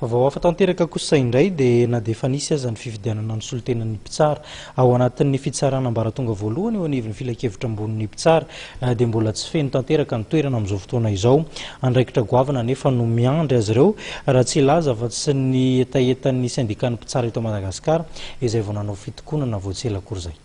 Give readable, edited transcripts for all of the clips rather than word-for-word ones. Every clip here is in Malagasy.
Vaovao hafa tanteraka kosa indray dia na dia efa nisy aza ny fifidianana ny solotenan'ny mpitsara ao anatin'ny fitsarana ambaratonga voalohany eo anivon'ny filakevitra ambon'ny mpitsara dia mbola tsy feno tanteraka ny toerana amin'izao fotoana izao. Andraikitra goavana nefa no miandry azy ireo raha tsy laza fa tsy ny etaetan'ny syndikan'ny mpitsara eto Madagasikara izay vao nanao fitokonana vao tsy ela akory izay.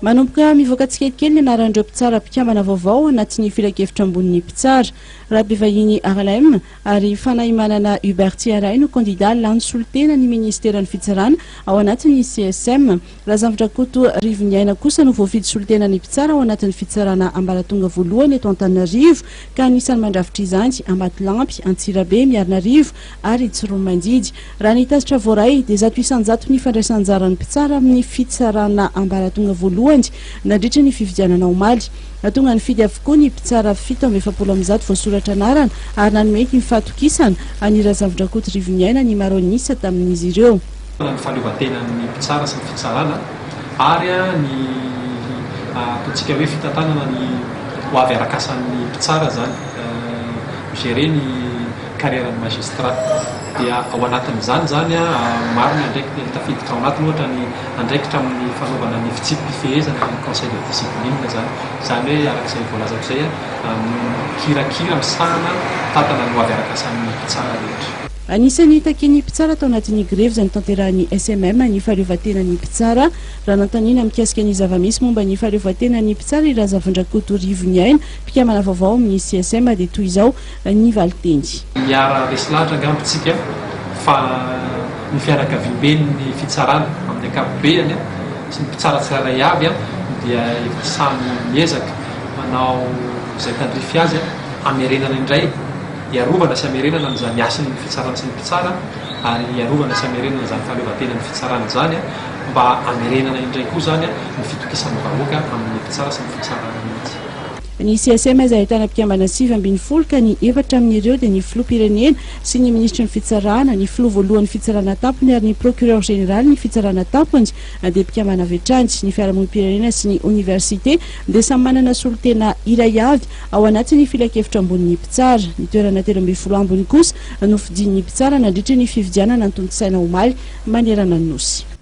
Manomboka mivoaka tsikelikely ny anaran'ireo mpitsara mpikamana vaovao anatin'ny filakevitra ambon'ny mpitsara Rabivahiny RLM ary fanahy manana Hubert Aray no kandida lany solotena ny ministeran'ny fitsarana ao anatin'ny CSM. Razafdrakoto Rivoniaina kosa no voafidy solotena ny mpitsara ao anatin'ny fitsarana ambaratonga voalohany eto Antananarivo ka anisan'ny mandrafitra izany Ambatolampy, Antsirabe, Miarinarivo ary Tsiromandidy. Raha ny tazitra voaray dia 100% ny fandraisan-anjaran'ny mpitsara amin'ny fitsarana ambaratonga voalohany nandritra ny fifidianana omaly. Natonga ny fidy avokoa ny mpitsara 770 voasoratra anarana ary nanome mifatokisana any Razafdrakoto Rivoniaina ny maronisa tamin'izy ireo. Ny fahaleovantenan'ny mpitsara sy ny fitsarana ary ny ataontsika hoe fitantanana ny ho avy arakasan'ny mpitsara zany gérer ny carrière'ny magistrat dia ao anatin'izany zany maro ny andraikitra tafiditra ao anatiny ohatra ny andraikitra amin'ny fanaovana ny fitsipifehezana ny conseil de discipline zany hoe arak'izay voalazako izay kirakira misahana tantana no avy arakasan'ny mpitsara rehetra. Anisan'ny taken'ny mpitsara tao anatin'ny grevy izay nitanterahany SMM ny fahaleovantenan'ny mpitsara raha nantaniana mikasika ny zava-misy momba ny fahaleovantenan'ny mpitsara i Razafdrakoto Rivoniaina mpikamana vaovao amin'ny CSM dia toy izao ny valiteny. Miara resy lahatra angambontsika fa ny fianakaviam-ben'ny fitsarana amin'ny ankapobeny sy ny mpitsara tsirairay avy dia samy miezaka manao izay tandrify azy amerenana indray iarovana sy amerenana n'izany asan'ny fitsarana sy ny mpitsara ary iarovana sy amerenana n'izany fahaleovantenan'ny fitsarana zany mba amerenana indray koa zany ny fitokisan'ny vahoaka amin'ny mpitsara sy ny fitsarana mihitsy. Ny CSM izay ahitana mpikambana 7 ka ny 4 amin'ireo dia ny filoha-pirenena sy ny ministra ny fitsarana, ny filoha voalohany fitsarana tampony ary ny procureur général ny fitsarana tampony dia mpikambana avy hatrany. Ny fiarahamonim-pirenena sy ny université dia samy manana solotena iray avy ao anatin'ny filakevitra ambon'ny mpitsara. Ny toerana 13 ambony kosa no fidin'ny mpitsara nandritra ny fifidianana ny tonontsaina omaly manerana ny nosy.